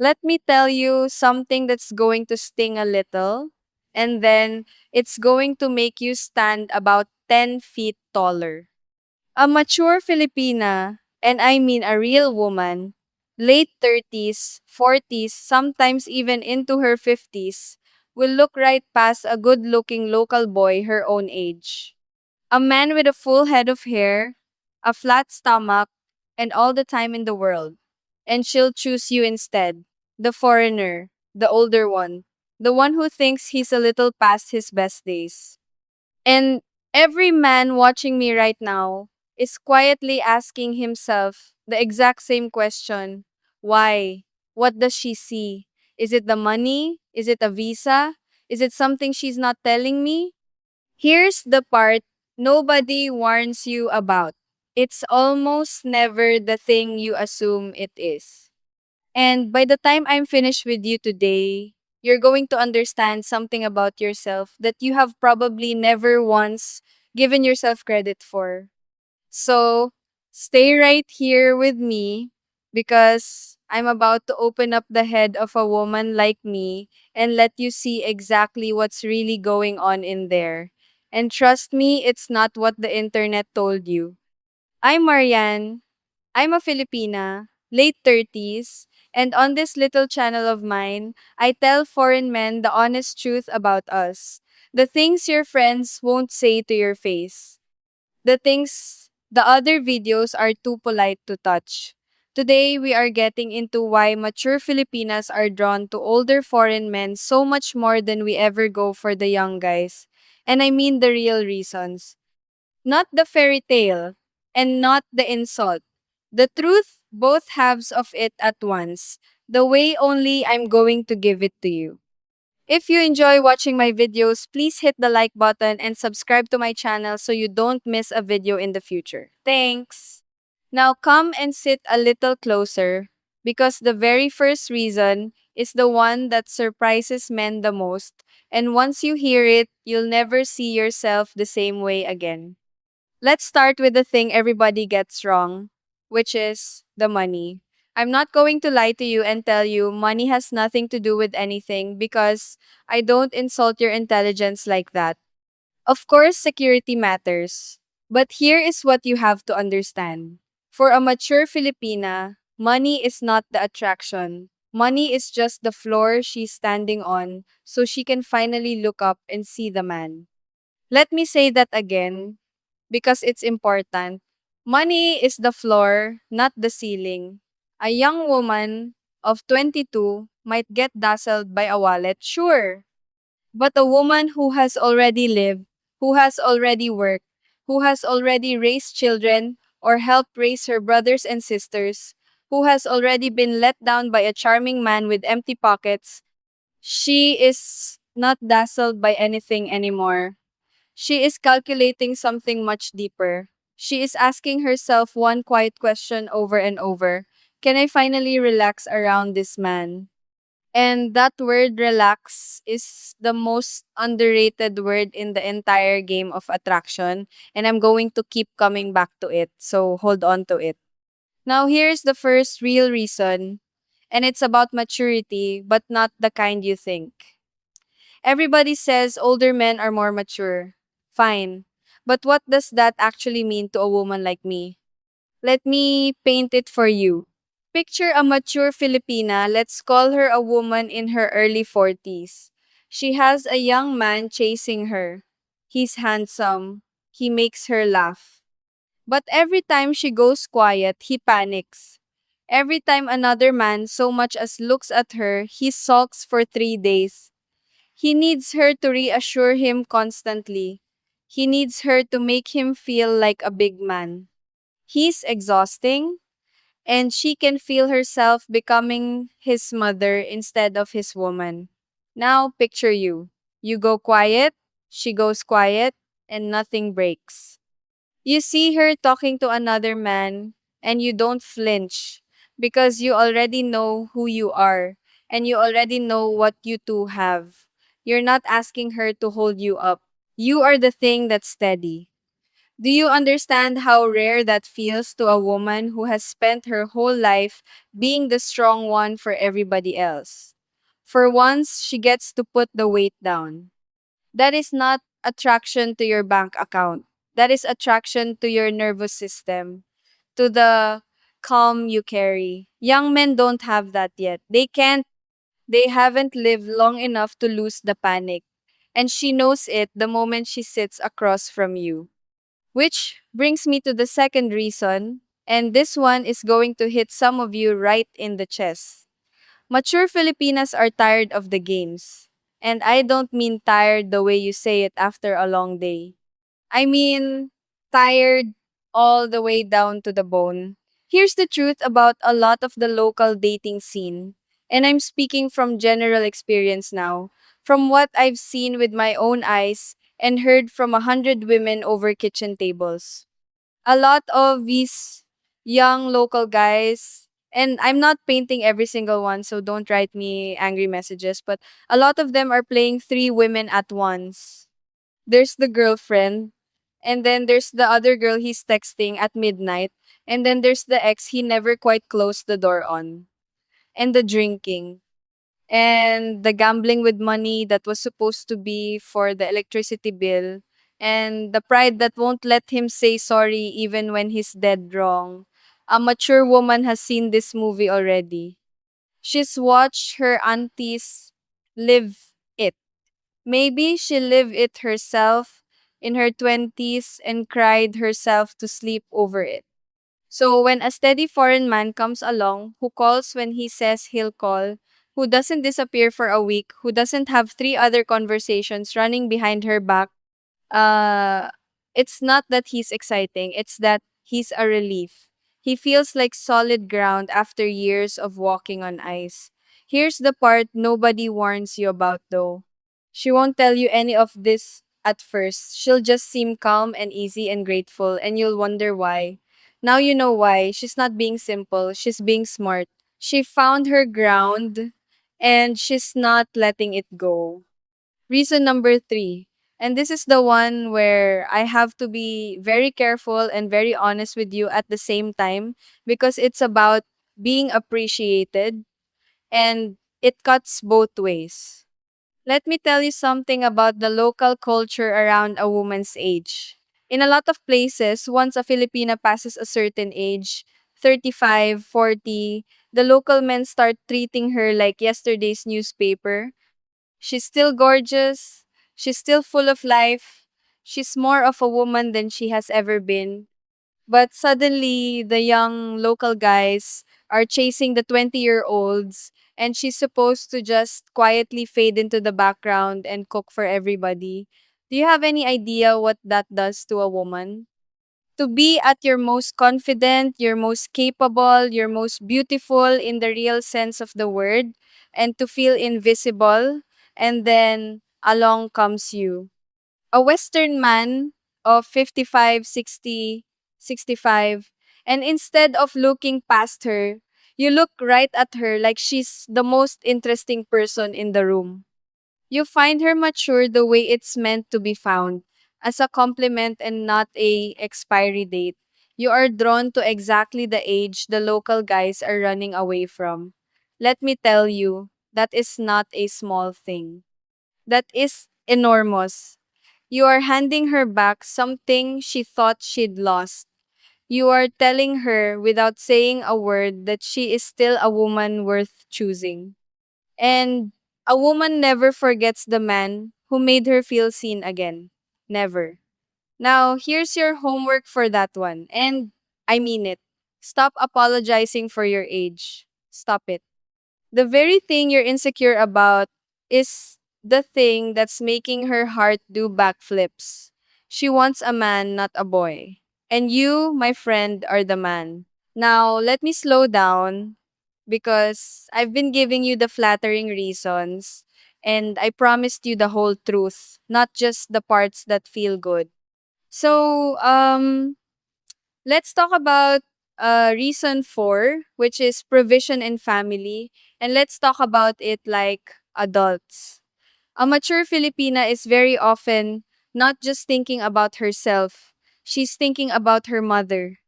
Let me tell you something that's going to sting a little, and then it's going to make you stand about 10 feet taller. A mature Filipina, and I mean a real woman, late 30s, 40s, sometimes even into her 50s, will look right past a good looking local boy her own age. A man with a full head of hair, a flat stomach, and all the time in the world. And she'll choose you instead. The foreigner, the older one, the one who thinks he's a little past his best days. And every man watching me right now is quietly asking himself the exact same question. Why? What does she see? Is it the money? Is it a visa? Is it something she's not telling me? Here's the part nobody warns you about. It's almost never the thing you assume it is. And by the time I'm finished with you today, you're going to understand something about yourself that you have probably never once given yourself credit for. So, stay right here with me because I'm about to open up the head of a woman like me and let you see exactly what's really going on in there. And trust me, it's not what the internet told you. I'm Marianne. I'm a Filipina, late 30s, and on this little channel of mine, I tell foreign men the honest truth about us. The things your friends won't say to your face. The things the other videos are too polite to touch. Today, we are getting into why mature Filipinas are drawn to older foreign men so much more than we ever go for the young guys. And I mean the real reasons. Not the fairy tale, and not the insult. The truth, both halves of it at once. The way only I'm going to give it to you. If you enjoy watching my videos, please hit the like button and subscribe to my channel so you don't miss a video in the future. Thanks! Now come and sit a little closer because the very first reason is the one that surprises men the most, and once you hear it, you'll never see yourself the same way again. Let's start with the thing everybody gets wrong, which is the money. I'm not going to lie to you and tell you money has nothing to do with anything because I don't insult your intelligence like that. Of course, security matters. But here is what you have to understand. For a mature Filipina, money is not the attraction. Money is just the floor she's standing on so she can finally look up and see the man. Let me say that again because it's important. Money is the floor, not the ceiling. A young woman of 22 might get dazzled by a wallet, sure. But a woman who has already lived, who has already worked, who has already raised children or helped raise her brothers and sisters, who has already been let down by a charming man with empty pockets, she is not dazzled by anything anymore. She is calculating something much deeper. She is asking herself one quiet question over and over. Can I finally relax around this man? And that word relax is the most underrated word in the entire game of attraction. And I'm going to keep coming back to it. So hold on to it. Now, here's the first real reason. And it's about maturity, but not the kind you think. Everybody says older men are more mature. Fine. But what does that actually mean to a woman like me? Let me paint it for you. Picture a mature Filipina, let's call her a woman in her early 40s. She has a young man chasing her. He's handsome. He makes her laugh. But every time she goes quiet, he panics. Every time another man so much as looks at her, he sulks for 3 days. He needs her to reassure him constantly. He needs her to make him feel like a big man. He's exhausting, and she can feel herself becoming his mother instead of his woman. Now, picture you. You go quiet, she goes quiet, and nothing breaks. You see her talking to another man, and you don't flinch because you already know who you are and you already know what you two have. You're not asking her to hold you up. You are the thing that's steady. Do you understand how rare that feels to a woman who has spent her whole life being the strong one for everybody else? For once, she gets to put the weight down. That is not attraction to your bank account. That is attraction to your nervous system, to the calm you carry. Young men don't have that yet. They haven't lived long enough to lose the panic. And she knows it the moment she sits across from you. Which brings me to the second reason, and this one is going to hit some of you right in the chest. Mature Filipinas are tired of the games. And I don't mean tired the way you say it after a long day. I mean tired all the way down to the bone. Here's the truth about a lot of the local dating scene. And I'm speaking from general experience now, from what I've seen with my own eyes and heard from 100 women over kitchen tables. A lot of these young local guys, and I'm not painting every single one, so don't write me angry messages, but a lot of them are playing three women at once. There's the girlfriend, and then there's the other girl he's texting at midnight, and then there's the ex he never quite closed the door on, and the drinking, and the gambling with money that was supposed to be for the electricity bill, and the pride that won't let him say sorry even when he's dead wrong. A mature woman has seen this movie already. She's watched her aunties live it. Maybe she lived it herself in her 20s and cried herself to sleep over it. So when a steady foreign man comes along, who calls when he says he'll call, who doesn't disappear for a week, who doesn't have three other conversations running behind her back, uh, it's not that he's exciting, it's that he's a relief. He feels like solid ground after years of walking on ice. Here's the part nobody warns you about though. She won't tell you any of this at first. She'll just seem calm and easy and grateful, and you'll wonder why. Now you know why. She's not being simple, she's being smart. She found her ground, and she's not letting it go. Reason number three, and this is the one where I have to be very careful and very honest with you at the same time because it's about being appreciated and it cuts both ways. Let me tell you something about the local culture around a woman's age. In a lot of places, once a Filipina passes a certain age, 35, 40, the local men start treating her like yesterday's newspaper. She's still gorgeous. She's still full of life. She's more of a woman than she has ever been. But suddenly, the young local guys are chasing the 20-year-olds, and she's supposed to just quietly fade into the background and cook for everybody. Do you have any idea what that does to a woman? To be at your most confident, your most capable, your most beautiful in the real sense of the word, and to feel invisible, and then along comes you. A Western man of 55, 60, 65, and instead of looking past her, you look right at her like she's the most interesting person in the room. You find her mature the way it's meant to be found, as a compliment and not a expiry date. You are drawn to exactly the age the local guys are running away from. Let me tell you, that is not a small thing. That is enormous. You are handing her back something she thought she'd lost. You are telling her without saying a word that she is still a woman worth choosing. And a woman never forgets the man who made her feel seen again. Never. Now, here's your homework for that one. And I mean it. Stop apologizing for your age. Stop it. The very thing you're insecure about is the thing that's making her heart do backflips. She wants a man, not a boy. And you, my friend, are the man. Now, let me slow down because I've been giving you the flattering reasons and I promised you the whole truth, not just the parts that feel good. So, let's talk about reason 4, which is provision and family, and let's talk about it like adults. A mature Filipina is very often not just thinking about herself. She's thinking about her mother,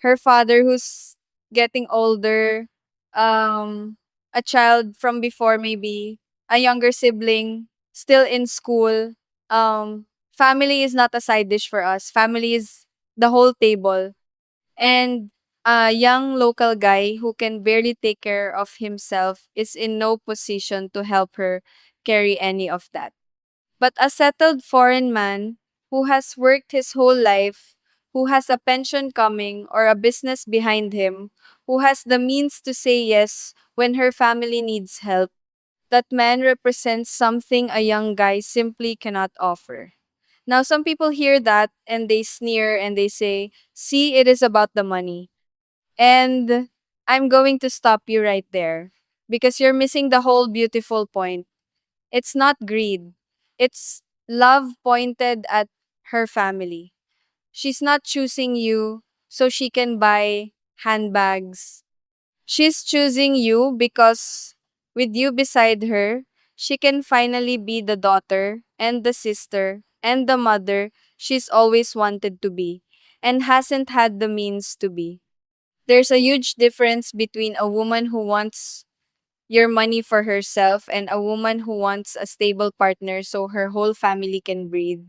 her father who's getting older, um, a child from before maybe, a younger sibling, still in school. Family is not a side dish for us. Family is the whole table. And a young local guy who can barely take care of himself is in no position to help her carry any of that. But a settled foreign man who has worked his whole life, who has a pension coming or a business behind him, who has the means to say yes when her family needs help, that man represents something a young guy simply cannot offer. Now, some people hear that and they sneer and they say, see, it is about the money. And I'm going to stop you right there because you're missing the whole beautiful point. It's not greed, it's love pointed at her family. She's not choosing you so she can buy handbags. She's choosing you because with you beside her, she can finally be the daughter and the sister and the mother she's always wanted to be and hasn't had the means to be. There's a huge difference between a woman who wants your money for herself and a woman who wants a stable partner so her whole family can breathe.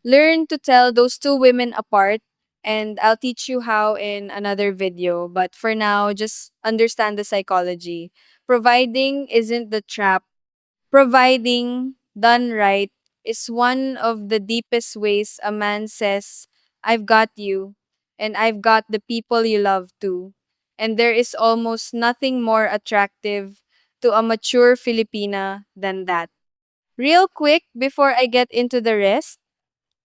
Learn to tell those two women apart, and I'll teach you how in another video. But for now, just understand the psychology. Providing isn't the trap. Providing, done right, is one of the deepest ways a man says, I've got you, and I've got the people you love too. And there is almost nothing more attractive to a mature Filipina than that. Real quick, before I get into the rest,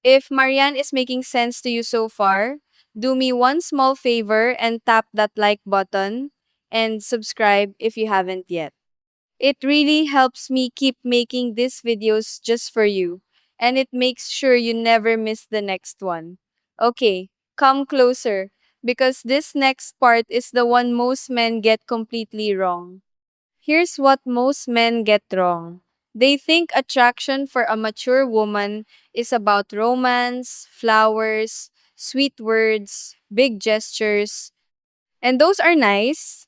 if Marianne is making sense to you so far, do me one small favor and tap that like button and subscribe if you haven't yet. It really helps me keep making these videos just for you, and it makes sure you never miss the next one. Okay, come closer, because this next part is the one most men get completely wrong. Here's what most men get wrong. They think attraction for a mature woman is about romance, flowers, sweet words, big gestures, and those are nice.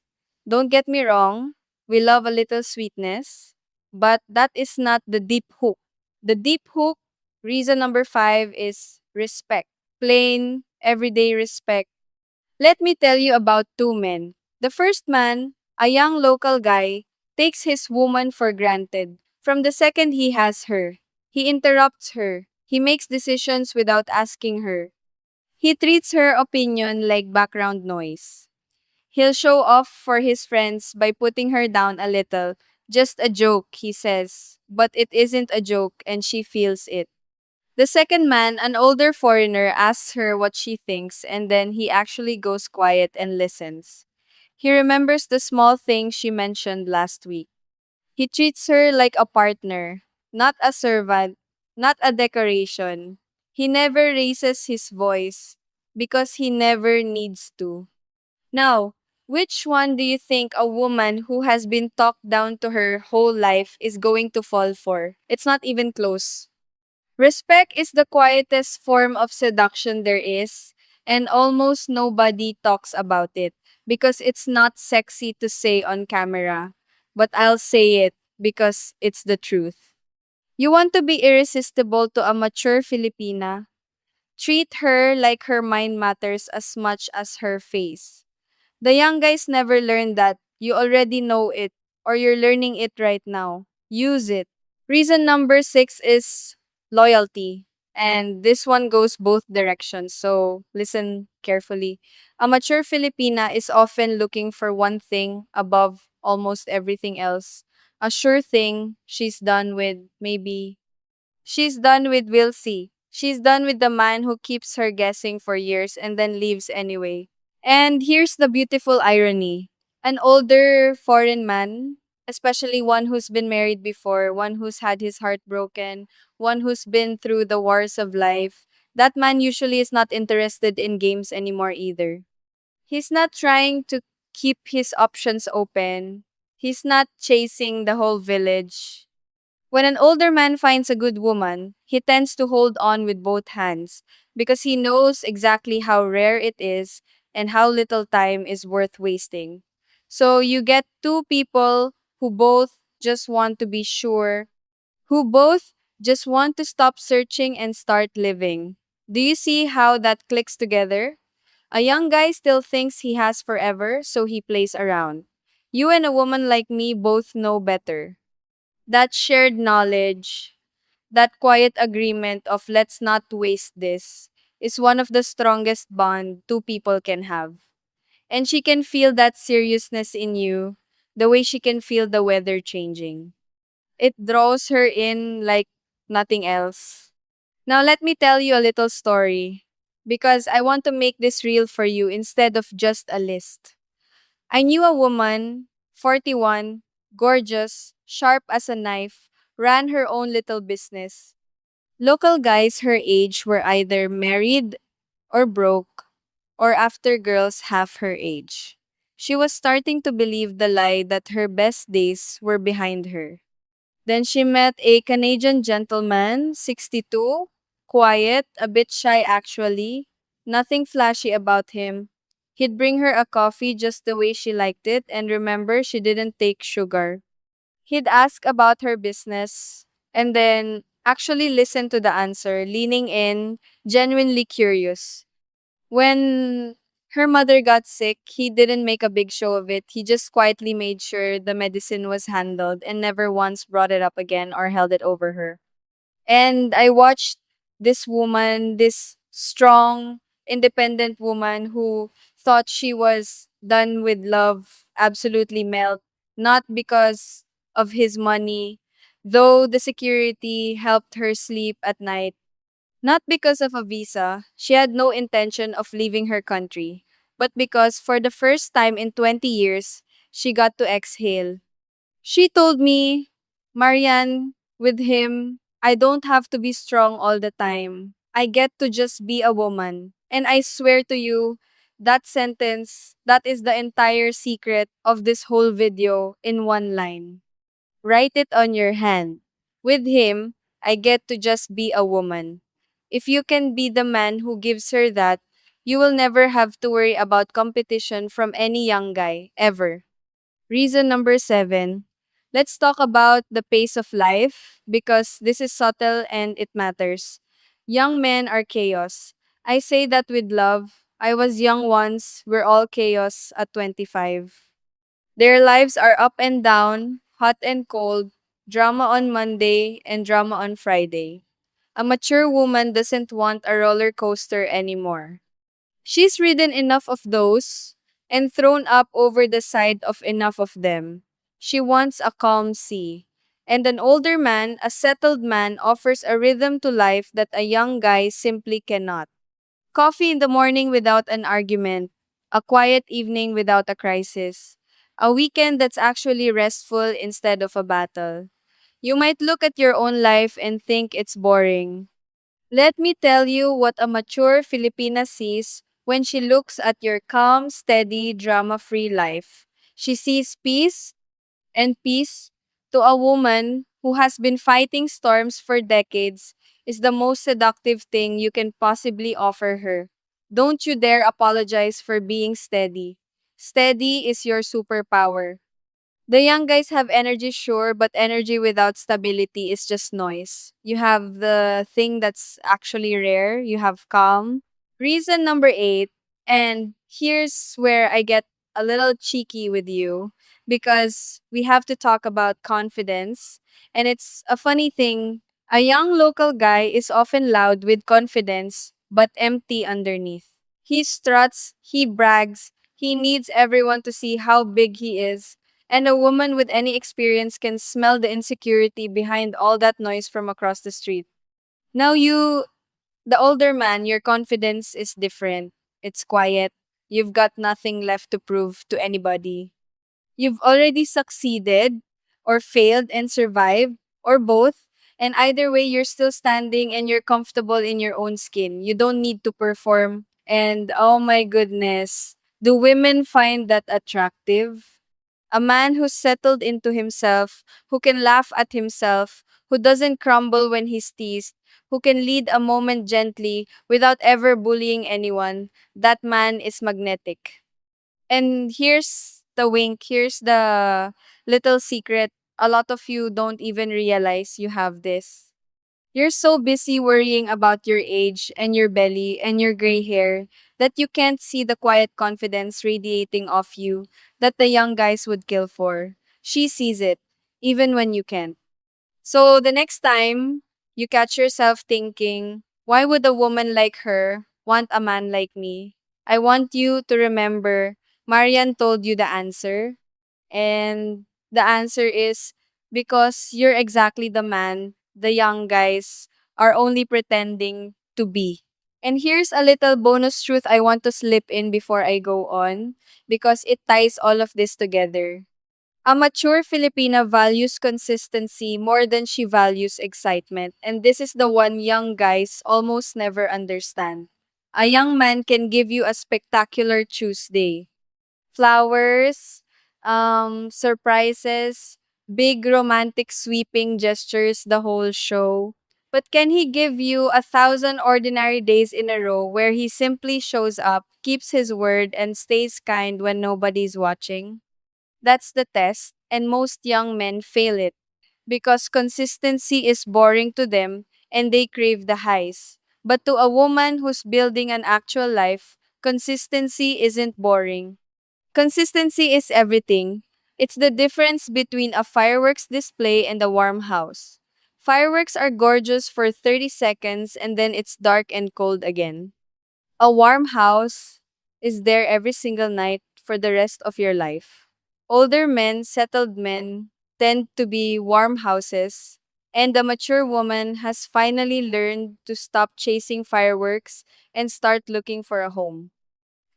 Don't get me wrong. We love a little sweetness. But that is not the deep hook. The deep hook, reason number five, is respect. Plain, everyday respect. Let me tell you about two men. The first man, a young local guy, takes his woman for granted. From the second he has her, he interrupts her. He makes decisions without asking her. He treats her opinion like background noise. He'll show off for his friends by putting her down a little. Just a joke, he says. But it isn't a joke, and she feels it. The second man, an older foreigner, asks her what she thinks, and then he actually goes quiet and listens. He remembers the small things she mentioned last week. He treats her like a partner, not a servant, not a decoration. He never raises his voice because he never needs to. Now, which one do you think a woman who has been talked down to her whole life is going to fall for? It's not even close. Respect is the quietest form of seduction there is, and almost nobody talks about it because it's not sexy to say on camera. But I'll say it because it's the truth. You want to be irresistible to a mature Filipina? Treat her like her mind matters as much as her face. The young guys never learn that. You already know it, or you're learning it right now. Use it. Reason number six is loyalty. And this one goes both directions, so listen carefully. A mature Filipina is often looking for one thing above almost everything else. A sure thing she's done with, maybe. She's done with, we'll see. She's done with the man who keeps her guessing for years and then leaves anyway. And here's the beautiful irony. An older foreign man, especially one who's been married before, one who's had his heart broken, one who's been through the wars of life, that man usually is not interested in games anymore either. He's not trying to keep his options open. He's not chasing the whole village. When an older man finds a good woman, he tends to hold on with both hands because he knows exactly how rare it is and how little time is worth wasting. So you get two people who both just want to be sure, who both just want to stop searching and start living. Do you see how that clicks together? A young guy still thinks he has forever, so he plays around. You and a woman like me both know better. That shared knowledge, that quiet agreement of let's not waste this, is one of the strongest bond two people can have. And she can feel that seriousness in you, the way she can feel the weather changing. It draws her in like nothing else. Now let me tell you a little story because I want to make this real for you instead of just a list. I knew a woman, 41, gorgeous, sharp as a knife, ran her own little business. Local guys her age were either married or broke, or after girls half her age. She was starting to believe the lie that her best days were behind her. Then she met a Canadian gentleman, 62, quiet, a bit shy actually, nothing flashy about him. He'd bring her a coffee just the way she liked it, and remember, she didn't take sugar. He'd ask about her business, and then actually listen to the answer, leaning in, genuinely curious. When her mother got sick, he didn't make a big show of it. He just quietly made sure the medicine was handled and never once brought it up again or held it over her. And I watched this woman, this strong, independent woman who thought she was done with love, absolutely melt, not because of his money, though the security helped her sleep at night, not because of a visa. She had no intention of leaving her country, but because for the first time in 20 years, she got to exhale. She told me, Marianne, with him, I don't have to be strong all the time. I get to just be a woman. And I swear to you, that sentence, that is the entire secret of this whole video in one line. Write it on your hand. With him, I get to just be a woman. If you can be the man who gives her that, you will never have to worry about competition from any young guy, ever. Reason number 7. Let's talk about the pace of life because this is subtle and it matters. Young men are chaos. I say that with love. I was young once. We're all chaos at 25. Their lives are up and down, hot and cold, drama on Monday and drama on Friday. A mature woman doesn't want a roller coaster anymore. She's ridden enough of those and thrown up over the side of enough of them. She wants a calm sea. And an older man, a settled man, offers a rhythm to life that a young guy simply cannot. Coffee in the morning without an argument, a quiet evening without a crisis, a weekend that's actually restful instead of a battle. You might look at your own life and think it's boring. Let me tell you what a mature Filipina sees when she looks at your calm, steady, drama free life. She sees peace, and peace to a woman who has been fighting storms for decades is the most seductive thing you can possibly offer her. Don't you dare apologize for being steady. Steady is your superpower. The young guys have energy, sure, but energy without stability is just noise. You have the thing that's actually rare, you have calm. Reason number 8, and here's where I get a little cheeky with you because we have to talk about confidence. And it's a funny thing. A young local guy is often loud with confidence, but empty underneath. He struts, he brags, he needs everyone to see how big he is, and a woman with any experience can smell the insecurity behind all that noise from across the street. Now, the older man, your confidence is different. It's quiet. You've got nothing left to prove to anybody. You've already succeeded, or failed and survived, or both. And either way, you're still standing and you're comfortable in your own skin. You don't need to perform. And oh my goodness, do women find that attractive? A man who's settled into himself, who can laugh at himself, who doesn't crumble when he's teased, who can lead a moment gently without ever bullying anyone. That man is magnetic. And here's the wink, here's the little secret. A lot of you don't even realize you have this. You're so busy worrying about your age and your belly and your gray hair that you can't see the quiet confidence radiating off you that the young guys would kill for. She sees it, even when you can't. So the next time you catch yourself thinking, why would a woman like her want a man like me? I want you to remember Marian told you the answer. And the answer is because you're exactly the man the young guys are only pretending to be. And here's a little bonus truth I want to slip in before I go on because it ties all of this together. A mature Filipina values consistency more than she values excitement, and this is the one young guys almost never understand. A young man can give you a spectacular Tuesday, flowers, surprises, big romantic sweeping gestures the whole show. But can he give you 1,000 ordinary days in a row where he simply shows up, keeps his word, and stays kind when nobody's watching? That's the test, and most young men fail it because consistency is boring to them and they crave the highs. But to a woman who's building an actual life, consistency isn't boring. Consistency is everything. It's the difference between a fireworks display and a warm house. Fireworks are gorgeous for 30 seconds and then it's dark and cold again. A warm house is there every single night for the rest of your life. Older men, settled men, tend to be warm houses, and the mature woman has finally learned to stop chasing fireworks and start looking for a home.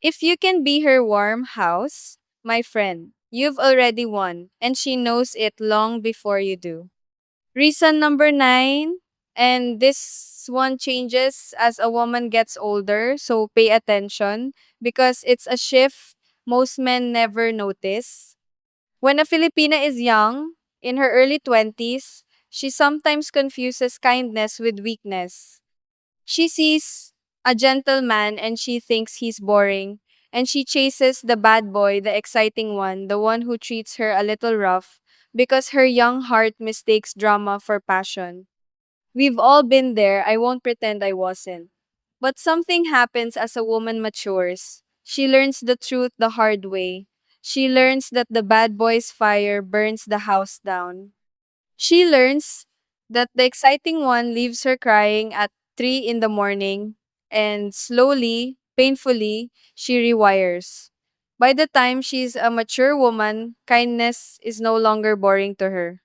If you can be her warm house, my friend, you've already won, and she knows it long before you do. Reason number nine, and this one changes as a woman gets older, so pay attention because it's a shift most men never notice. When a Filipina is young, in her early 20s, she sometimes confuses kindness with weakness. She sees a gentleman and she thinks he's boring, and she chases the bad boy, the exciting one, the one who treats her a little rough, because her young heart mistakes drama for passion. We've all been there, I won't pretend I wasn't. But something happens as a woman matures. She learns the truth the hard way. She learns that the bad boy's fire burns the house down. She learns that the exciting one leaves her crying at 3 in the morning, and slowly, painfully, she rewires. By the time she's a mature woman, kindness is no longer boring to her.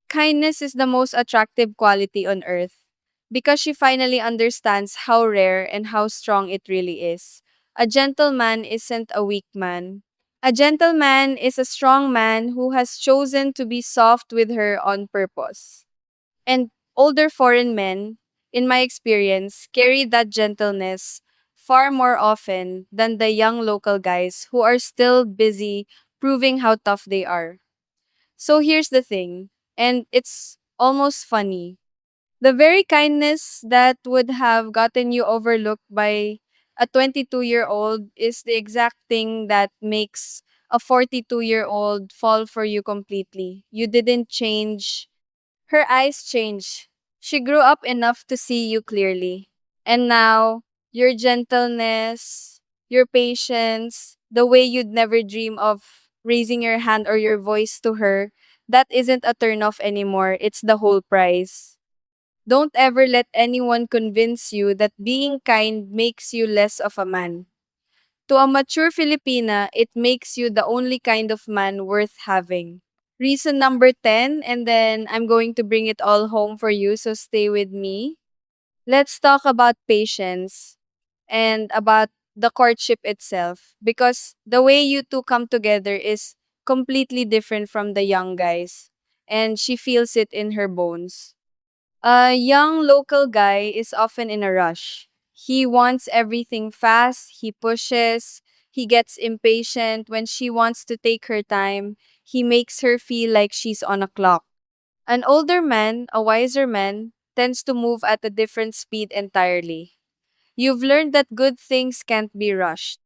Kindness is the most attractive quality on earth because she finally understands how rare and how strong it really is. A gentleman isn't a weak man. A gentleman is a strong man who has chosen to be soft with her on purpose. And older foreign men, in my experience, carry that gentleness far more often than the young local guys who are still busy proving how tough they are. So here's the thing, and it's almost funny. The very kindness that would have gotten you overlooked by a 22-year-old is the exact thing that makes a 42-year-old fall for you completely. You didn't change. Her eyes changed. She grew up enough to see you clearly. And now, your gentleness, your patience, the way you'd never dream of raising your hand or your voice to her, that isn't a turnoff anymore. It's the whole prize. Don't ever let anyone convince you that being kind makes you less of a man. To a mature Filipina, it makes you the only kind of man worth having. Reason number 10, and then I'm going to bring it all home for you, so stay with me. Let's talk about patience and about the courtship itself because the way you two come together is completely different from the young guys, and she feels it in her bones. A young local guy is often in a rush. He wants everything fast, he pushes, he gets impatient when she wants to take her time. he makes her feel like she's on a clock. An older man, a wiser man, tends to move at a different speed entirely. You've learned that good things can't be rushed.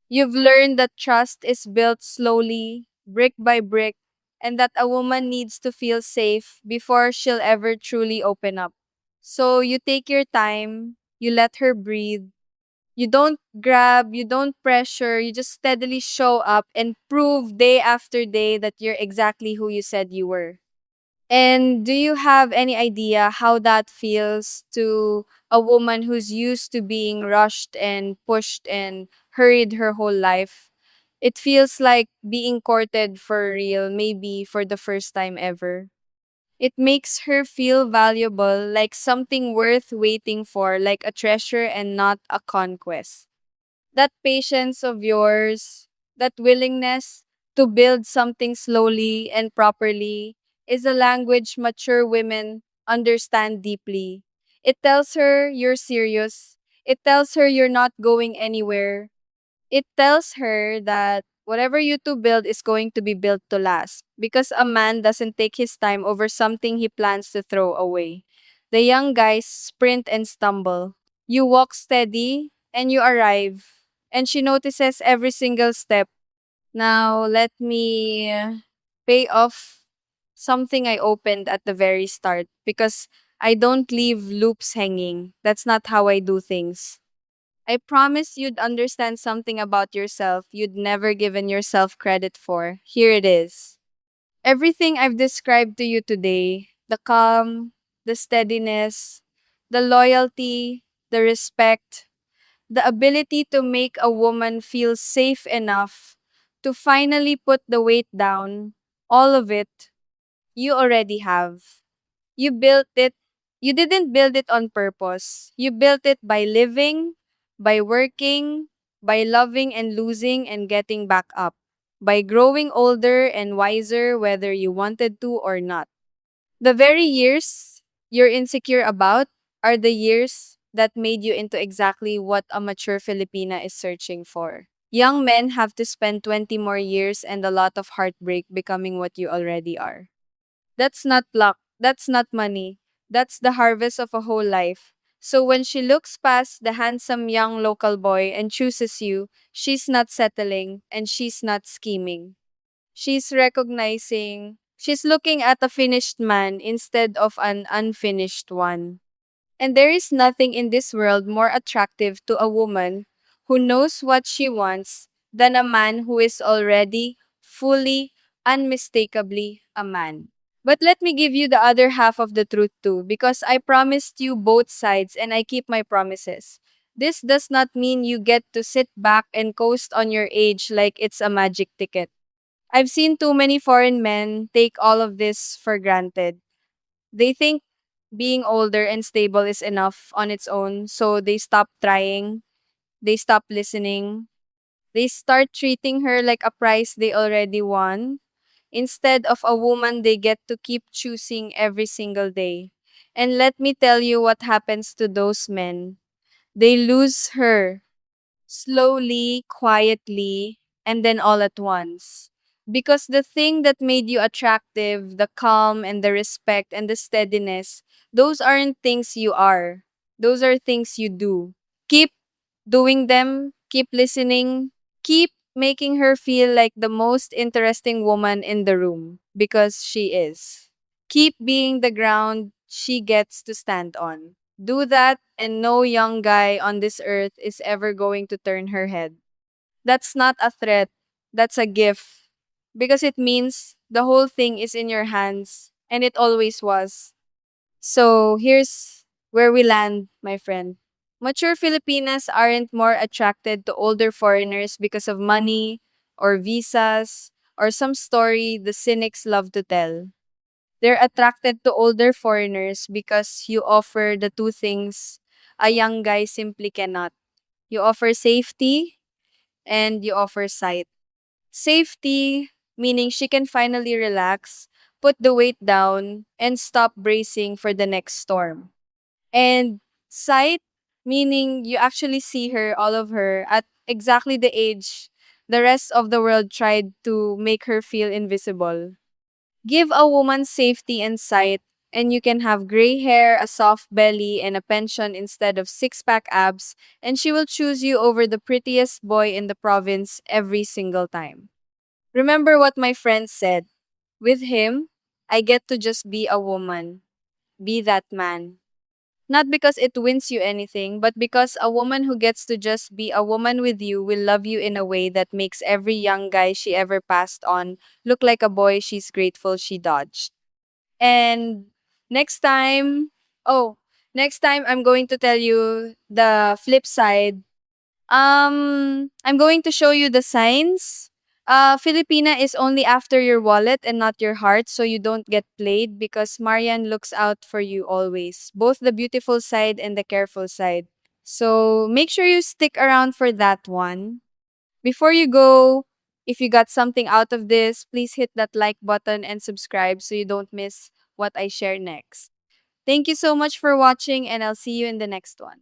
You've learned that trust is built slowly, brick by brick, and that a woman needs to feel safe before she'll ever truly open up. So you take your time, you let her breathe. You don't grab, you don't pressure, you just steadily show up and prove day after day that you're exactly who you said you were. And do you have any idea how that feels to a woman who's used to being rushed and pushed and hurried her whole life? It feels like being courted for real, maybe for the first time ever. It makes her feel valuable, like something worth waiting for, like a treasure and not a conquest. That patience of yours, that willingness to build something slowly and properly, is a language mature women understand deeply. It tells her you're serious. It tells her you're not going anywhere. It tells her that whatever you two build is going to be built to last because a man doesn't take his time over something he plans to throw away. The young guys sprint and stumble. You walk steady and you arrive. And she notices every single step. Now, let me pay off something I opened at the very start because I don't leave loops hanging. That's not how I do things. I promise you'd understand something about yourself you'd never given yourself credit for. Here it is. Everything I've described to you today, the calm, the steadiness, the loyalty, the respect, the ability to make a woman feel safe enough to finally put the weight down, all of it, you already have. You built it. You didn't build it on purpose. You built it by living, by working, by loving and losing and getting back up, by growing older and wiser whether you wanted to or not. The very years you're insecure about are the years that made you into exactly what a mature Filipina is searching for. Young men have to spend 20 more years and a lot of heartbreak becoming what you already are. That's not luck. That's not money. That's the harvest of a whole life. So when she looks past the handsome young local boy and chooses you, she's not settling and she's not scheming. She's recognizing, she's looking at a finished man instead of an unfinished one. And there is nothing in this world more attractive to a woman who knows what she wants than a man who is already fully, unmistakably a man. But let me give you the other half of the truth too, because I promised you both sides and I keep my promises. This does not mean you get to sit back and coast on your age like it's a magic ticket. I've seen too many foreign men take all of this for granted. They think being older and stable is enough on its own, so they stop trying, they stop listening, they start treating her like a prize they already won, instead of a woman they get to keep choosing every single day. And let me tell you what happens to those men. They lose her slowly, quietly, and then all at once. Because the thing that made you attractive, the calm and the respect and the steadiness, those aren't things you are. Those are things you do. Keep doing them, keep listening, keep making her feel like the most interesting woman in the room because she is. Keep being the ground she gets to stand on. Do that, and no young guy on this earth is ever going to turn her head. That's not a threat, that's a gift. Because it means the whole thing is in your hands, and it always was. So here's where we land, my friend. Mature Filipinas aren't more attracted to older foreigners because of money or visas or some story the cynics love to tell. They're attracted to older foreigners because you offer the two things a young guy simply cannot. You offer safety and you offer sight. Safety, meaning she can finally relax, put the weight down, and stop bracing for the next storm. And sight, meaning you actually see her, all of her, at exactly the age the rest of the world tried to make her feel invisible. Give a woman safety and sight, and you can have gray hair, a soft belly, and a pension instead of six-pack abs, and she will choose you over the prettiest boy in the province every single time. Remember what my friend said. With him, I get to just be a woman, be that man. Not because it wins you anything, but because a woman who gets to just be a woman with you will love you in a way that makes every young guy she ever passed on look like a boy she's grateful she dodged. And next time, oh, next time I'm going to tell you the flip side. I'm going to show you the signs. Filipina is only after your wallet and not your heart, so you don't get played because Marian looks out for you always, both the beautiful side and the careful side. So make sure you stick around for that one. Before you go, if you got something out of this, please hit that like button and subscribe so you don't miss what I share next. Thank you so much for watching, and I'll see you in the next one.